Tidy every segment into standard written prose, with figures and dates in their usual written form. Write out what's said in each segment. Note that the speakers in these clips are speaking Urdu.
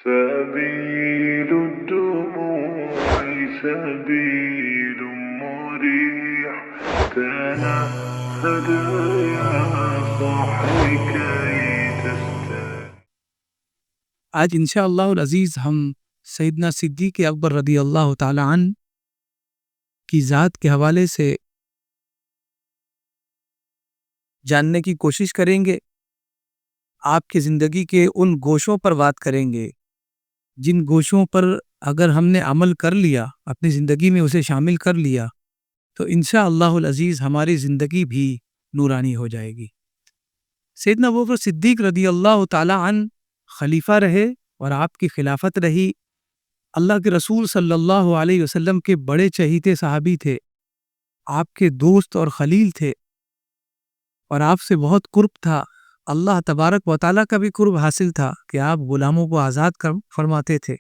سبيل الدموع سبيل مريح تنهد يا صاحي كي تستريح. آج انشاءاللہ العزیز ہم سیدنا صدیق اکبر رضی اللہ تعالی عنہ کی ذات کے حوالے سے جاننے کی کوشش کریں گے. آپ کی زندگی کے ان گوشوں پر بات کریں گے جن گوشوں پر اگر ہم نے عمل کر لیا، اپنی زندگی میں اسے شامل کر لیا، تو انشاءاللہ العزیز ہماری زندگی بھی نورانی ہو جائے گی. سیدنا ابوبکر صدیق رضی اللہ تعالی عنہ خلیفہ رہے اور آپ کی خلافت رہی. اللہ کے رسول صلی اللہ علیہ وسلم کے بڑے چہیتے صحابی تھے، آپ کے دوست اور خلیل تھے، اور آپ سے بہت قرب تھا. اللہ تبارک و تعالیٰ کا بھی قرب حاصل تھا کہ آپ غلاموں کو آزاد فرماتے تھے.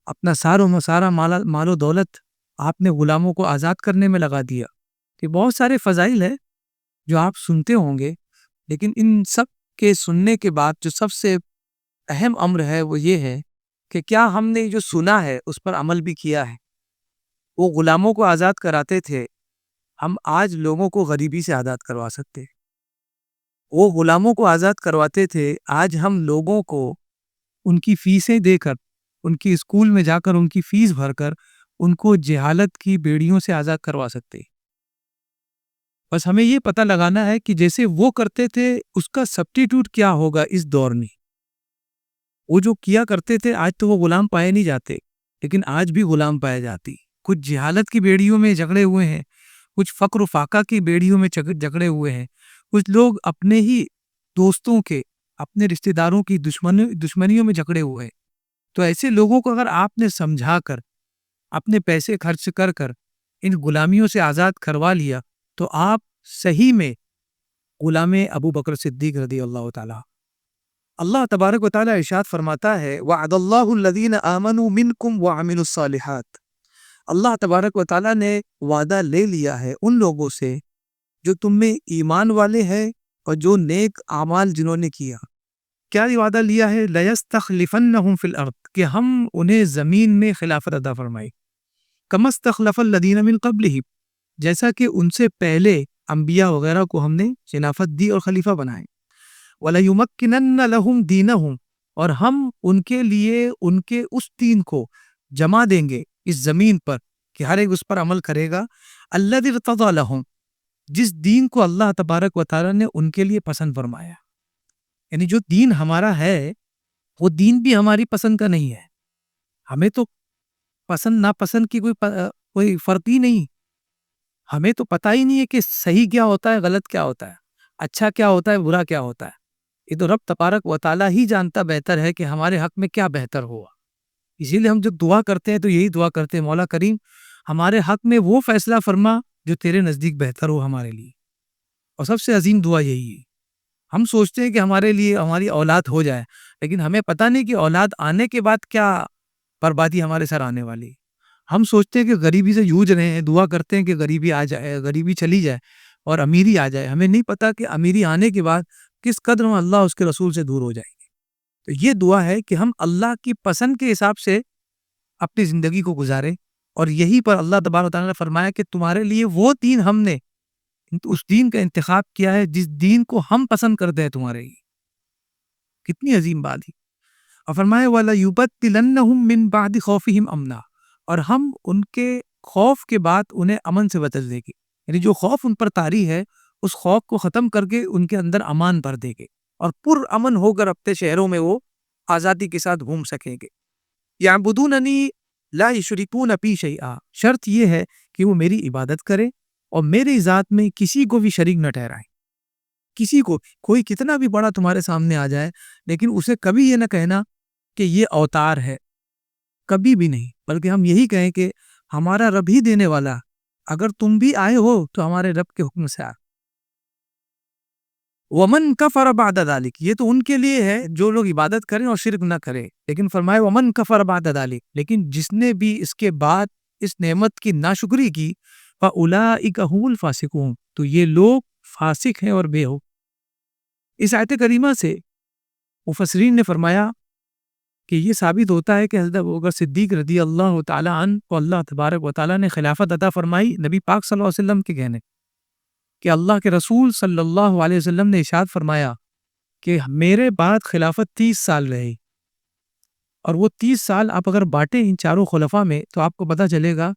اپنا سار و مسارہ مال و دولت آپ نے غلاموں کو آزاد کرنے میں لگا دیا. کہ بہت سارے فضائل ہیں جو آپ سنتے ہوں گے، لیکن ان سب کے سننے کے بعد جو سب سے اہم امر ہے وہ یہ ہے کہ کیا ہم نے جو سنا ہے اس پر عمل بھی کیا ہے. وہ غلاموں کو آزاد کراتے تھے، ہم آج لوگوں کو غریبی سے آزاد کروا سکتے. وہ غلاموں کو آزاد کرواتے تھے، آج ہم لوگوں کو ان کی فیسیں دے کر، ان کی اسکول میں جا کر ان کی فیس بھر کر ان کو جہالت کی بیڑیوں سے آزاد کروا سکتے. بس ہمیں یہ پتہ لگانا ہے کہ جیسے وہ کرتے تھے اس کا سبسٹیٹیوٹ کیا ہوگا اس دور میں. وہ جو کیا کرتے تھے آج تو وہ غلام پائے نہیں جاتے، لیکن آج بھی غلام پائے جاتی. کچھ جہالت کی بیڑیوں میں جکڑے ہوئے ہیں، کچھ فقر و فاقہ کی بیڑیوں میں جکڑے ہوئے ہیں، کچھ لوگ اپنے ہی دوستوں کے، اپنے رشتہ داروں کی دشمنیوں میں جکڑے ہوئے ہیں. تو ایسے لوگوں کو اگر آپ نے سمجھا کر، اپنے پیسے خرچ کر کر ان غلامیوں سے آزاد کروا لیا، تو آپ صحیح میں غلام ابو بکر صدیق رضی اللہ تعالیٰ. اللہ تبارک و تعالیٰ ارشاد فرماتا ہے وَعَدَ اللَّهُ الَّذِينَ آمَنُوا مِنْكُمْ وَعَمِلُوا الصَّالِحَاتِ. اللہ تبارک و تعالیٰ نے وعدہ لے لیا ہے ان لوگوں سے جو تم میں ایمان والے ہیں اور جو نیک اعمال جنہوں نے کیا. کیا وعدہ لیا ہے؟ لَيَسْتَخْلِفَنَّهُمْ فِي الْأَرْضِ، کہ ہم انہیں زمین میں خلافت عطا فرمائے. كَمَا اسْتَخْلَفَ الَّذِينَ مِنْ قَبْلِهِمْ، جیسا کہ ان سے پہلے انبیاء وغیرہ کو ہم نے خلافت دی اور خلیفہ بنائے. وَلَيُمَكِّنَنَّ لَهُمْ دِينَهُمْ، اور ہم ان کے لیے ان کے اس دین کو جمع دیں گے اس زمین پر کہ ہر ایک اس پر عمل کرے گا. الَّذِي ارْتَضَىٰ لَهُمْ، جس دین کو اللہ تبارک و تعالیٰ نے ان کے لیے پسند فرمایا. یعنی جو دین ہمارا ہے وہ دین بھی ہماری پسند کا نہیں ہے. ہمیں تو پسند ناپسند کی کوئی فرق ہی نہیں. ہمیں تو پتہ ہی نہیں ہے کہ صحیح کیا ہوتا ہے، غلط کیا ہوتا ہے، اچھا کیا ہوتا ہے، برا کیا ہوتا ہے. یہ تو رب تبارک و تعالیٰ ہی جانتا بہتر ہے کہ ہمارے حق میں کیا بہتر ہوا. اسی لیے ہم جب دعا کرتے ہیں تو یہی دعا کرتے ہیں، مولا کریم ہمارے حق میں وہ فیصلہ فرما جو تیرے نزدیک بہتر ہو ہمارے لیے. اور سب سے عظیم دعا یہی ہے. ہم سوچتے ہیں کہ ہمارے لیے ہماری اولاد ہو جائے، لیکن ہمیں پتہ نہیں کہ اولاد آنے کے بعد کیا بربادی ہمارے سر آنے والی. ہم سوچتے ہیں کہ غریبی سے جوجھ رہے ہیں، دعا کرتے ہیں کہ غریبی آ جائے، غریبی چلی جائے اور امیری آ جائے. ہمیں نہیں پتہ کہ امیری آنے کے بعد کس قدر ہم اللہ اس کے رسول سے دور ہو جائیں گے. تو یہ دعا ہے کہ ہم اللہ کی پسند کے حساب سے اپنی زندگی کو گزاریں، اور یہی پر اللہ تبارک و تعالیٰ نے فرمایا کہ تمہارے لیے وہ دین ہم نے اس دین کا انتخاب کیا ہے جس دین کو ہم پسند کرتے ہیں تمہارے لیے. کتنی عظیم بات ہے. اور فرمایا وَلَيُبَدِّلَنَّهُم مِّن بَعْدِ خَوْفِهِمْ أَمْنًا، اور ہم ان کے خوف کے بعد انہیں امن سے بدل دیں گے. یعنی جو خوف ان پر طاری ہے اس خوف کو ختم کر کے ان کے اندر امان بھر دیں گے، اور پر امن ہو کر اپنے شہروں میں وہ آزادی کے ساتھ گھوم سکیں گے. یعبدوننی لا یشرکون بی شیئا، شرط یہ ہے کہ وہ میری عبادت کرے اور میری ذات میں کسی کو بھی شریک نہ ٹھہرائے. کسی کو، کوئی کتنا بھی بڑا تمہارے سامنے آ جائے، لیکن اسے کبھی یہ نہ کہنا کہ یہ اوتار ہے، کبھی بھی نہیں. بلکہ ہم یہی کہیں کہ ہمارا رب ہی دینے والا، اگر تم بھی آئے ہو تو ہمارے رب کے حکم سے آ. ومن کفر بعد ذلک، یہ تو ان کے لیے ہے جو لوگ عبادت کریں اور شرک نہ کریں. لیکن فرمائے ومن کفر بعد ذلک، لیکن جس نے بھی اس کے بعد اس نعمت کی ناشکری کی، فاولئک هم الفاسقون، تو یہ لوگ فاسق ہیں اور بے حق. اس آیت کریمہ سے مفسرین نے فرمایا کہ یہ ثابت ہوتا ہے کہ حضرت ابوبکر صدیق رضی اللہ تعالیٰ عنہ کو اللہ تبارک و تعالیٰ نے خلافت عطا فرمائی نبی پاک صلی اللہ علیہ وسلم کے کہنے کہ اللہ کے رسول صلی اللہ علیہ وسلم نے ارشاد فرمایا کہ میرے بعد خلافت 30 سال رہے، اور وہ 30 سال آپ اگر بانٹیں ان چاروں خلفاء میں تو آپ کو پتہ چلے گا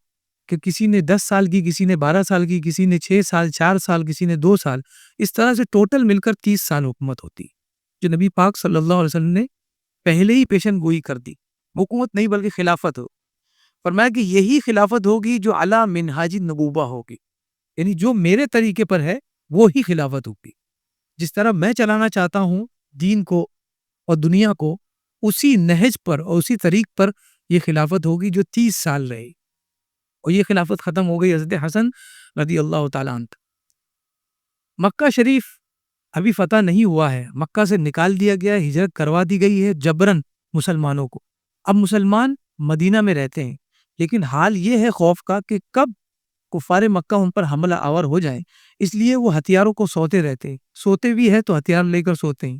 کہ کسی نے 10 سال کی، کسی نے 12 سال کی، کسی نے 6 سال، 4 سال، کسی نے 2 سال، اس طرح سے ٹوٹل مل کر 30 سال حکومت ہوتی، جو نبی پاک صلی اللہ علیہ وسلم نے پہلے ہی پیشن گوئی کر دی۔ حکومت نہیں بلکہ خلافت ہو، فرمایا کہ یہی خلافت ہوگی جو علی منہاج النبوہ ہوگی، یعنی جو میرے طریقے پر ہے وہی خلافت ہوگی، جس طرح میں چلانا چاہتا ہوں دین کو اور دنیا کو، اسی نہج پر اور اسی طریق پر یہ خلافت ہوگی جو 30 سال رہے، اور یہ خلافت ختم ہو گئی حضرت حسن رضی اللہ تعالیٰ عنہ۔ مکہ شریف ابھی فتح نہیں ہوا ہے، مکہ سے نکال دیا گیا ہے، ہجرت کروا دی گئی ہے جبرن مسلمانوں کو۔ اب مسلمان مدینہ میں رہتے ہیں، لیکن حال یہ ہے خوف کا کہ کب کفار مکہ ان پر حملہ آور ہو جائے، اس لیے وہ ہتھیاروں کو سوتے رہتے ہیں، سوتے بھی ہے تو ہتھیار لے کر سوتے ہیں،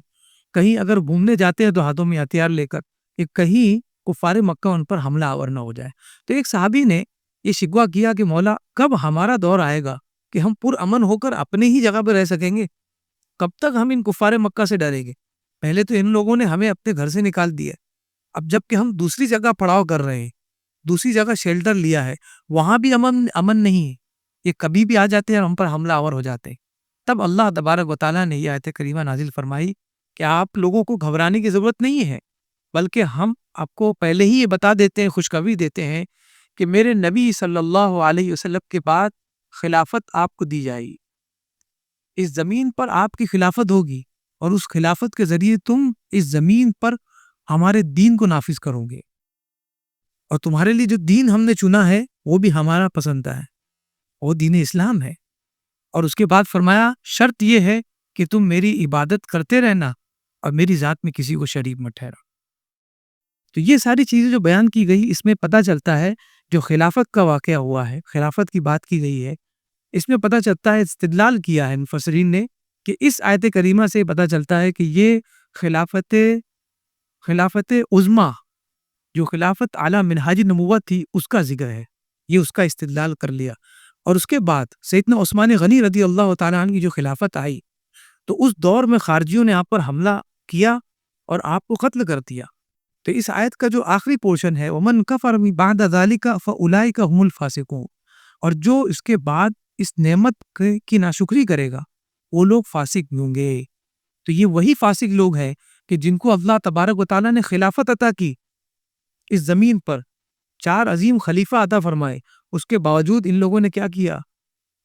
کہیں اگر گھومنے جاتے ہیں تو ہاتھوں میں ہتھیار لے کر، کہ کہیں کفار مکہ ان پر حملہ آور نہ ہو جائے۔ تو ایک صحابی نے یہ شکوہ کیا کہ مولا کب ہمارا دور آئے گا کہ ہم پرامن ہو کر اپنے ہی جگہ پہ رہ سکیں گے، کب تک ہم ان کفار مکہ سے ڈریں گے؟ پہلے تو ان لوگوں نے ہمیں اپنے گھر سے نکال دیا، اب جب کہ ہم دوسری جگہ پڑاؤ کر رہے ہیں، دوسری جگہ شیلٹر لیا ہے، وہاں بھی امن نہیں ہے، یہ کبھی بھی آ جاتے ہیں اور ہم پر حملہ آور ہو جاتے ہیں۔ تب اللہ تبارک و تعالیٰ نے یہ آیت کریمہ نازل فرمائی کہ آپ لوگوں کو گھبرانے کی ضرورت نہیں ہے، بلکہ ہم آپ کو پہلے ہی یہ بتا دیتے ہیں، خوشخبری دیتے ہیں کہ میرے نبی صلی اللہ علیہ وسلم کے بعد خلافت آپ کو دی جائے گی، اس زمین پر آپ کی خلافت ہوگی، اور اس خلافت کے ذریعے تم اس زمین پر ہمارے دین کو نافذ کرو گے، اور تمہارے لیے جو دین ہم نے چنا ہے وہ بھی ہمارا پسندہ ہے، وہ دین اسلام ہے۔ اور اس کے بعد فرمایا شرط یہ ہے کہ تم میری عبادت کرتے رہنا اور میری ذات میں کسی کو شریک مت ٹھہرا۔ تو یہ ساری چیزیں جو بیان کی گئی، اس میں پتہ چلتا ہے جو خلافت کا واقعہ ہوا ہے، خلافت کی بات کی گئی ہے، اس میں پتہ چلتا ہے، استدلال کیا ہے مفسرین نے کہ اس آیت کریمہ سے پتہ چلتا ہے کہ یہ خلافت عظمیٰ جو خلافت اعلیٰ منہاج نبوت تھی اس کا ذکر ہے، یہ اس کا استدلال کر لیا۔ اور اس کے بعد سیدنا عثمان غنی رضی اللہ تعالیٰ عنہ کی جو خلافت آئی، تو اس دور میں خارجیوں نے آپ پر حملہ کیا اور آپ کو قتل کر دیا۔ تو اس آیت کا جو آخری پورشن ہے وَمَنْ كَفَرَ بَعْدَ ذَلِكَ فَأُولَٰئِكَ هُمُ الْفَاسِقُونَ، اور جو اس کے بعد اس نعمت کی ناشکری کرے گا وہ لوگ فاسق ہوں گے۔ تو یہ وہی فاسق لوگ ہیں کہ جن کو اللہ تبارک و تعالیٰ نے خلافت عطا کی اس زمین پر، 4 عظیم خلیفہ عطا فرمائے، اس کے باوجود ان لوگوں نے کیا کیا؟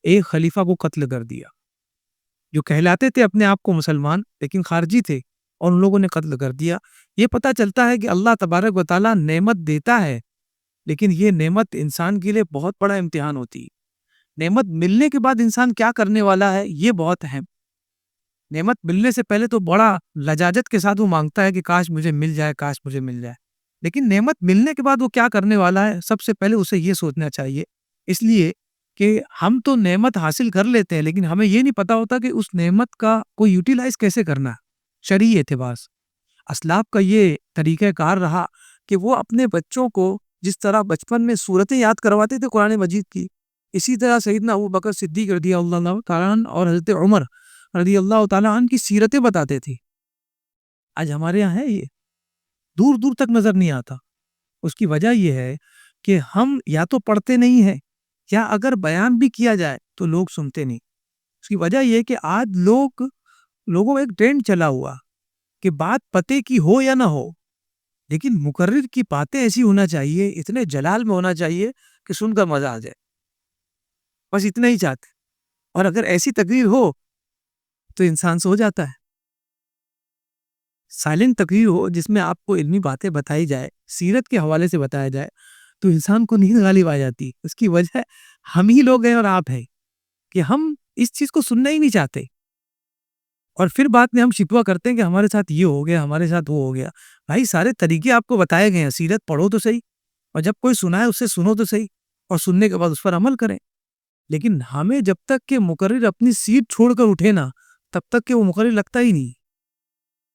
ایک خلیفہ کو قتل کر دیا، جو کہلاتے تھے اپنے آپ کو مسلمان لیکن خارجی تھے، اور ان لوگوں نے قتل کر دیا۔ یہ پتہ چلتا ہے کہ اللہ تبارک و تعالیٰ نعمت دیتا ہے، لیکن یہ نعمت انسان کے لیے بہت بڑا امتحان ہوتی ہے۔ نعمت ملنے کے بعد انسان کیا کرنے والا ہے یہ بہت اہم۔ نعمت ملنے سے پہلے تو بڑا لجاجت کے ساتھ وہ مانگتا ہے کہ کاش مجھے مل جائے، کاش مجھے مل جائے، لیکن نعمت ملنے کے بعد وہ کیا کرنے والا ہے سب سے پہلے اسے یہ سوچنا چاہیے، اس لیے کہ ہم تو نعمت حاصل کر لیتے ہیں لیکن ہمیں یہ نہیں پتا ہوتا کہ اس نعمت کا کوئی یوٹیلائز کیسے کرنا ہے۔ شرعی اعتبار سے اسلاف کا یہ طریقہ کار رہا کہ وہ اپنے بچوں کو جس طرح بچپن میں سورتیں یاد کرواتے تھے قرآن مجید کی، اسی طرح سیدنا ابوبکر صدیق رضی اللہ تعالیٰ عنہ اور حضرت عمر رضی اللہ تعالیٰ عنہ کی سیرتیں بتاتے تھے۔ آج ہمارے یہاں ہے یہ دور دور تک نظر نہیں آتا۔ اس کی وجہ یہ ہے کہ ہم یا تو پڑھتے نہیں ہیں، یا اگر بیان بھی کیا جائے تو لوگ سنتے نہیں۔ اس کی وجہ یہ ہے کہ آج لوگوں میں ایک ٹرینڈ چلا ہوا کہ بات پتے کی ہو یا نہ ہو، لیکن مقرر کی باتیں ایسی ہونا چاہیے، اتنے جلال میں ہونا چاہیے کہ سن کر مزہ آ جائے، بس اتنا ہی چاہتے۔ اور اگر ایسی تقریر ہو تو انسان سو جاتا ہے۔ سائلنٹ تقریر ہو جس میں آپ کو علمی باتیں بتائی جائے، سیرت کے حوالے سے بتایا جائے، تو انسان کو نیند غالب آ جاتی۔ اس کی وجہ ہم ہی لوگ ہیں اور آپ ہیں کہ ہم اس چیز کو سننا ہی نہیں چاہتے، اور پھر بعد میں ہم شکوہ کرتے ہیں کہ ہمارے ساتھ یہ ہو گیا، ہمارے ساتھ وہ ہو گیا۔ بھائی سارے طریقے آپ کو بتائے گئے ہیں، سیرت پڑھو تو صحیح، اور جب کوئی سنائے اس سے سنو تو صحیح، اور سننے کے بعد اس پر عمل کریں۔ لیکن ہمیں جب تک کہ مقرر اپنی سیٹ چھوڑ کر اٹھے نا، تب تک کہ وہ مقرر لگتا ہی نہیں۔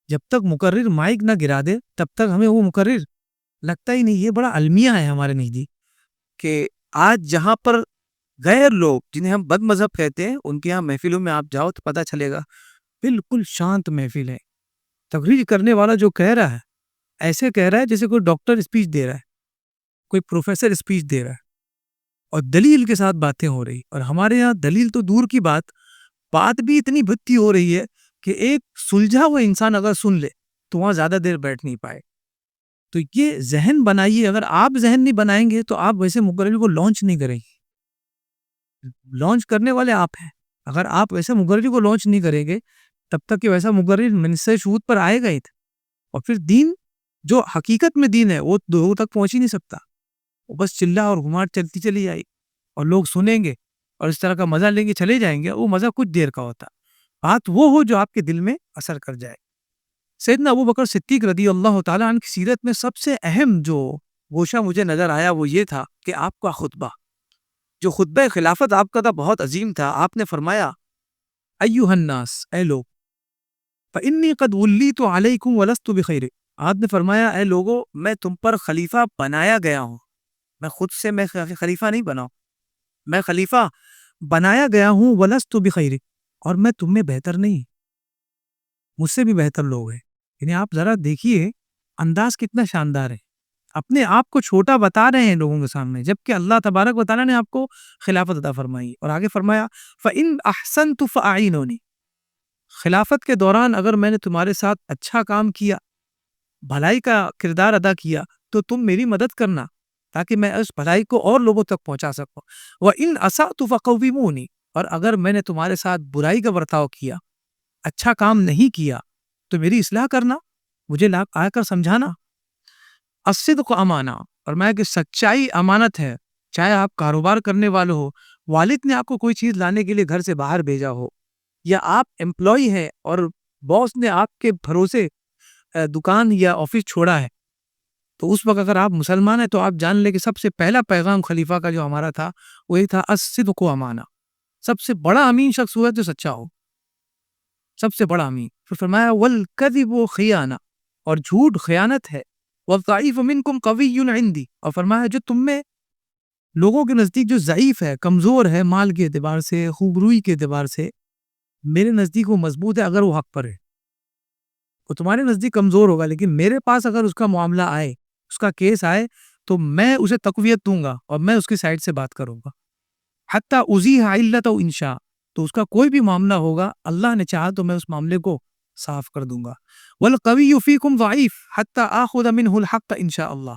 جب تک مقرر مائک نہ گرا دے تب تک ہمیں وہ مقرر لگتا ہی نہیں. یہ بڑا المیہ ہے ہمارے نزدیک کہ آج جہاں پر غیر لوگ جنہیں ہم بد مذہب کہتے ہیں ان کے یہاں محفلوں میں آپ جاؤ تو پتہ چلے گا بالکل شانت محفل ہے. تقریر کرنے والا جو کہہ رہا ہے ایسے کہہ رہا ہے جیسے کوئی ڈاکٹر اسپیچ دے رہا ہے, کوئی پروفیسر اسپیچ دے رہا ہے, اور دلیل کے ساتھ باتیں ہو رہی. اور ہمارے یہاں دلیل تو دور کی بات بھی اتنی بھتی ہو رہی ہے کہ ایک سلجھا ہوا انسان اگر سن لے تو وہاں زیادہ دیر بیٹھ نہیں پائے. تو یہ ذہن بنائیے. اگر آپ ذہن نہیں بنائیں گے تو آپ ویسے مقرری کو لانچ نہیں کریں گے. لانچ کرنے والے آپ ہیں. اگر آپ ویسے مقرری کو لانچ نہیں کریں گے تب تک کہ ویسا مقرر منصب شہود پر آئے گا ہی تھا. اور پھر دین جو حقیقت میں دین ہے وہ لوگوں تک پہنچ ہی نہیں سکتا. وہ بس چلا اور گھماٹ چلتی چلی جائے اور لوگ سنیں گے اور اس طرح کا مزہ لیں گے چلے جائیں گے. وہ مزہ کچھ دیر کا ہوتا. بات وہ ہو جو آپ کے دل میں اثر کر جائے. سیدنا ابو بکر صدیق رضی اللہ تعالیٰ عنہ کی سیرت میں سب سے اہم جو گوشہ مجھے نظر آیا وہ یہ تھا کہ آپ کا خطبہ, جو خطبہ خلافت آپ کا تھا, بہت عظیم تھا. آپ نے فرمایا ایھا الناس, اے لوگ, فإنی قد ولیت علیکم ولست بخیر. آپ نے فرمایا اے لوگو میں تم پر خلیفہ بنایا گیا ہوں. میں خود سے میں خلیفہ نہیں بنا, میں خلیفہ بنایا گیا ہوں. ولست بخیر, اور میں تم میں بہتر نہیں, مجھ سے بھی بہتر لوگ ہیں. یعنی آپ ذرا دیکھیے انداز کتنا شاندار ہے. اپنے آپ کو چھوٹا بتا رہے ہیں لوگوں کے سامنے, جبکہ اللہ تبارک و تعالیٰ نے آپ کو خلافت عطا فرمائی. اور آگے فرمایا فإن أحسنت فأعینونی, خلافت کے دوران اگر میں نے تمہارے ساتھ اچھا کام کیا, بھلائی کا کردار ادا کیا, تو تم میری مدد کرنا تاکہ میں اس بھلائی کو اور لوگوں تک پہنچا سکوں. وإن أسأت فقومونی, اور اگر میں نے تمہارے ساتھ برائی کا برتاؤ کیا, اچھا کام نہیں کیا, تو میری اصلاح کرنا, مجھے آ کر سمجھانا. الصدق امانہ, اور میں کہ سچائی امانت ہے. چاہے آپ کاروبار کرنے والے ہو, والد نے آپ کو کوئی چیز لانے کے لیے گھر سے باہر بھیجا ہو, یا آپ امپلائی ہیں اور باس نے آپ کے بھروسے دکان یا آفس چھوڑا ہے, تو اس وقت اگر آپ مسلمان ہیں تو آپ جان لیں کہ سب سے پہلا پیغام خلیفہ کا جو ہمارا تھا وہی تھا الصدق امانہ. سب سے بڑا امین شخص ہوا جو سچا ہو, سب سے بڑا امین. پھر فرمایا والکذب خیانہ, اور جھوٹ خیانت ہے. والضعیف منکم قوی عندی, اور فرمایا جو تم میں لوگوں کے نزدیک جو ضعیف ہے, کمزور ہے, مال کے اعتبار سے, خوبروئی کے اعتبار سے, میرے نزدیک وہ مضبوط ہے اگر وہ حق پر ہے. وہ تمہارے نزدیک کمزور ہوگا لیکن میرے پاس اگر اس کا معاملہ آئے, اس کا کیس آئے, تو میں اسے تقویت دوں گا اور میں اس کی سائڈ سے بات کروں گا. حتی ازیح علت و انشاء, تو اس کا کوئی بھی معاملہ ہوگا اللہ نے چاہا تو میں اس معاملے کو صاف کر دوں گا. والقوی فیکم ضعیف حتی آخذ منہ الحق انشاء اللہ,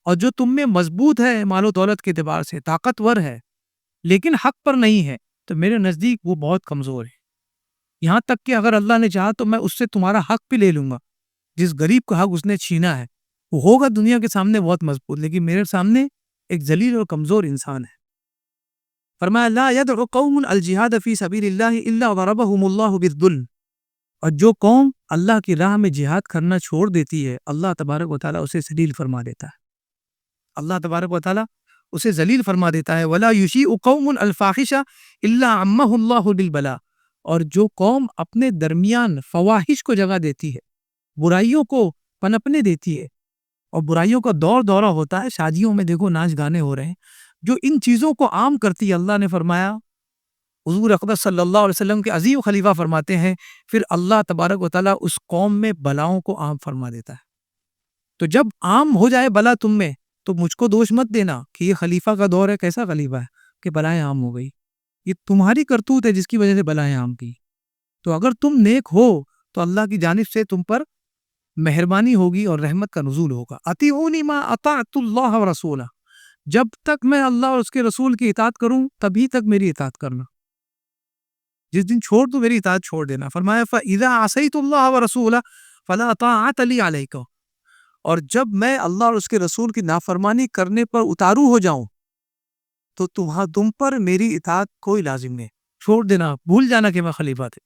اور جو تم میں مضبوط ہے مال و دولت کے اعتبار سے, طاقتور ہے, لیکن حق پر نہیں ہے, تو میرے نزدیک وہ بہت کمزور ہے. یہاں تک کہ اگر اللہ نے چاہا تو میں اس سے تمہارا حق بھی لے لوں گا. جس غریب کا حق اس نے چھینا ہے وہ ہوگا دنیا کے سامنے بہت مضبوط, لیکن میرے سامنے ایک ذلیل اور کمزور انسان ہے. فرمایا لا يدعو قوم الجہاد فی سبیل اللہ الا ضربهم اللہ بالذل, اور جو قوم اللہ کی راہ میں جہاد کرنا چھوڑ دیتی ہے اللہ تبارک و تعالیٰ اسے ذلیل فرما دیتا ہے. اللہ تبارک و تعالیٰ اسے ذلیل فرما دیتا ہے. ولا یشیء قوم الفاحش الا عمہ اللہ بالبلاء, اور جو قوم اپنے درمیان فواحش کو جگہ دیتی ہے, برائیوں کو پنپنے دیتی ہے, اور برائیوں کا دور دورہ ہوتا ہے, شادیوں میں دیکھو ناچ گانے ہو رہے ہیں, جو ان چیزوں کو عام کرتی ہے, اللہ نے فرمایا, حضور اقدس صلی اللہ علیہ وسلم کے عظیم خلیفہ فرماتے ہیں, پھر اللہ تبارک و تعالیٰ اس قوم میں بلاؤں کو عام فرما دیتا ہے. تو جب عام ہو جائے بلا تم میں تو مجھ کو دوش مت دینا کہ یہ خلیفہ کا دور ہے, کیسا خلیفہ ہے کہ بلائیں عام ہو گئی. یہ تمہاری کرتوت ہے جس کی وجہ سے بلائیں عام کی. تو اگر تم نیک ہو تو اللہ کی جانب سے تم پر مہربانی ہوگی اور رحمت کا نزول ہوگا. اطیعونی ما اطعت اللہ ورسولہ, جب تک میں اللہ اور اس کے رسول کی اطاعت کروں تبھی تک میری اطاعت کرنا, جس دن چھوڑ دو میری اطاعت چھوڑ دینا. فرمایا فاذا عصیت اللہ ورسولہ فلا طاعت لی علیکم, اور جب میں اللہ اور اس کے رسول کی نافرمانی کرنے پر اتارو ہو جاؤں تو تم پر میری اطاعت کوئی لازم نہیں. چھوڑ دینا, بھول جانا کہ میں خلیفہ تھے.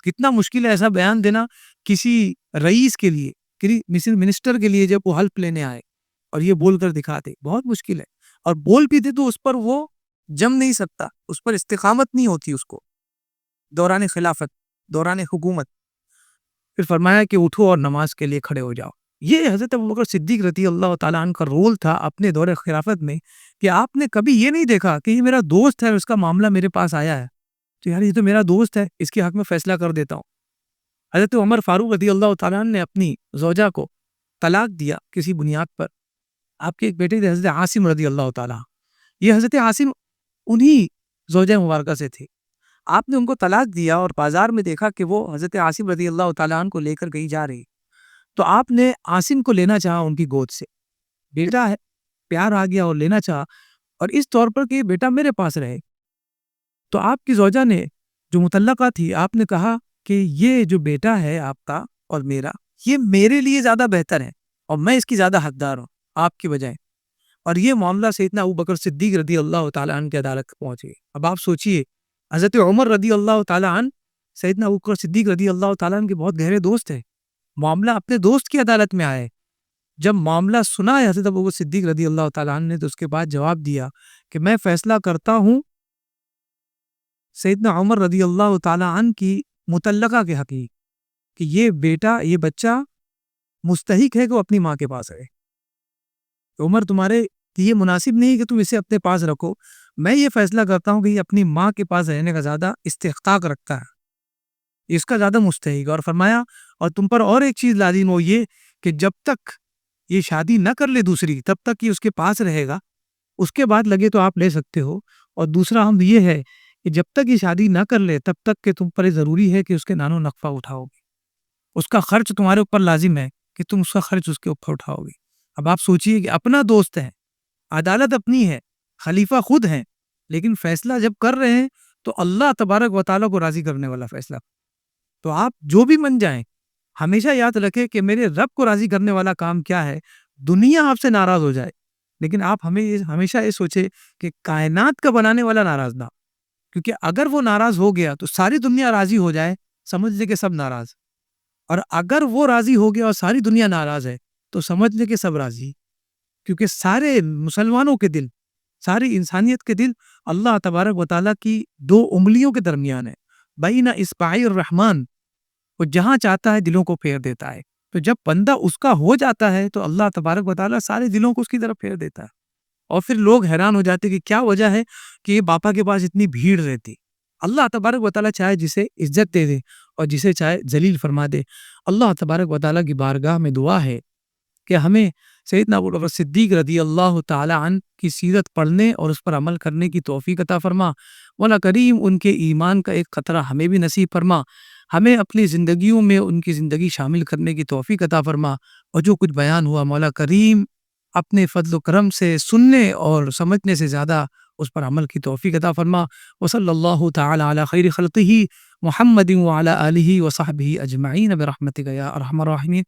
کتنا مشکل ہے ایسا بیان دینا کسی رئیس کے لیے, کسی منسٹر کے لیے, جب وہ حلف لینے آئے اور یہ بول کر دکھاتے, بہت مشکل ہے. اور بول بھی دے تو اس پر وہ جم نہیں سکتا, اس پر استقامت نہیں ہوتی اس کو دوران خلافت, دوران حکومت. پھر فرمایا کہ اٹھو اور نماز کے لیے کھڑے ہو جاؤ. یہ حضرت ابوبکر صدیق رضی اللہ تعالیٰ عنہ کا رول تھا اپنے دور خلافت میں کہ آپ نے کبھی یہ نہیں دیکھا کہ یہ میرا دوست ہے، اس کا معاملہ میرے پاس آیا ہے تو یار یہ تو میرا دوست ہے، اس کے حق میں فیصلہ کر دیتا ہوں۔ حضرت عمر فاروق رضی اللہ تعالیٰ عنہ نے اپنی زوجہ کو طلاق دیا کسی بنیاد پر۔ آپ کے ایک بیٹے تھے حضرت عاصم رضی اللہ تعالیٰ، یہ حضرت عاصم انہی زوجہ مبارکہ سے تھے۔ آپ نے ان کو طلاق دیا اور بازار میں دیکھا کہ وہ حضرت عاصم رضی اللہ تعالیٰ عنہ کو لے کر کہیں جا رہی، تو آپ نے عاصم کو لینا چاہا ان کی گود سے، بیٹا ہے، پیار آ گیا اور لینا چاہا، اور اس طور پر کہ یہ بیٹا میرے پاس رہے۔ تو آپ کی زوجہ نے جو مطلقہ تھی، آپ نے کہا کہ یہ جو بیٹا ہے آپ کا اور میرا، یہ میرے لیے زیادہ بہتر ہے اور میں اس کی زیادہ حقدار ہوں آپ کی بجائے۔ اور یہ معاملہ سیدنا ابوبکر صدیق رضی اللہ تعالیٰ عنہ کی عدالت پہنچ گئی۔ اب آپ سوچئے، حضرت عمر رضی اللہ تعالیٰ عنہ سیدنا ابوبکر صدیق رضی اللہ تعالیٰ عنہ کے بہت گہرے دوست ہیں، معاملہ اپنے دوست کی عدالت میں آئے۔ جب معاملہ سنا ہے حضرت ابوبکر صدیق رضی اللہ تعالیٰ عنہ نے، تو اس کے بعد جواب دیا کہ میں فیصلہ کرتا ہوں سیدنا عمر رضی اللہ تعالیٰ عنہ کی مطلقہ کے حقیق کہ یہ بیٹا، یہ بچہ مستحق ہے کہ وہ اپنی ماں کے پاس رہے۔ عمر تمہارے یہ مناسب نہیں کہ تم اسے اپنے پاس رکھو، میں یہ فیصلہ کرتا ہوں کہ یہ اپنی ماں کے پاس رہنے کا زیادہ استحقاق رکھتا ہے، اس کا زیادہ مستحق ہے۔ اور فرمایا اور تم پر اور ایک چیز لازم ہو یہ کہ جب تک یہ شادی نہ کر لے دوسری، تب تک یہ اس کے پاس رہے گا، اس کے بعد لگے تو آپ لے سکتے ہو۔ اور دوسرا ہم یہ ہے کہ جب تک یہ شادی نہ کر لے تب تک کہ تم پر ضروری ہے کہ اس کے نانو نقفہ اٹھاؤ گے، اس کا خرچ تمہارے اوپر لازم ہے کہ تم اس کا خرچ اس کے اوپر اٹھاؤ گے۔ اب آپ سوچئے کہ اپنا دوست ہے، عدالت اپنی ہے، خلیفہ خود ہیں، لیکن فیصلہ جب کر رہے ہیں تو اللہ تبارک و تعالیٰ کو راضی کرنے والا فیصلہ۔ تو آپ جو بھی من جائیں، ہمیشہ یاد رکھیں کہ میرے رب کو راضی کرنے والا کام کیا ہے۔ دنیا آپ سے ناراض ہو جائے لیکن آپ ہمیشہ یہ سوچے کہ کائنات کا بنانے والا ناراض نہ، کیونکہ اگر وہ ناراض ہو گیا تو ساری دنیا راضی ہو جائے، سمجھ لے کہ سب ناراض، اور اگر وہ راضی ہو گیا اور ساری دنیا ناراض ہے تو سمجھ لے کہ سب راضی، کیونکہ سارے مسلمانوں کے دل، ساری انسانیت کے دل اللہ تبارک و تعالیٰ کی دو انگلیوں کے درمیان ہے، بین اصبعی الرحمن، وہ جہاں چاہتا ہے دلوں کو پھیر دیتا ہے۔ تو جب بندہ اس کا ہو جاتا ہے تو اللہ تبارک و تعالیٰ سارے دلوں کو اس کی طرف پھیر دیتا ہے۔ اور پھر لوگ حیران ہو جاتے کہ کیا وجہ ہے کہ یہ باپا کے پاس اتنی بھیڑ رہتی۔ اللہ تبارک و تعالیٰ چاہے جسے عزت دے دے اور جسے چاہے ذلیل فرما دے۔ اللہ تبارک و تعالیٰ کی بارگاہ میں دعا ہے کہ ہمیں سیدنا ابوبکر صدیق رضی اللہ تعالیٰ عنہ کی سیرت پڑھنے اور اس پر عمل کرنے کی توفیق عطا فرما۔ مولا کریم ان کے ایمان کا ایک قطرہ ہمیں بھی نصیب فرما، ہمیں اپنی زندگیوں میں ان کی زندگی شامل کرنے کی توفیق عطا فرما، اور جو کچھ بیان ہوا مولا کریم اپنے فضل و کرم سے سننے اور سمجھنے سے زیادہ اس پر عمل کی توفیق عطا فرما۔ وصلی اللہ تعالی علی خیر خلقہ محمد وعلی آلہ وصحبہ اجمعین برحمتک یا ارحم الراحمین۔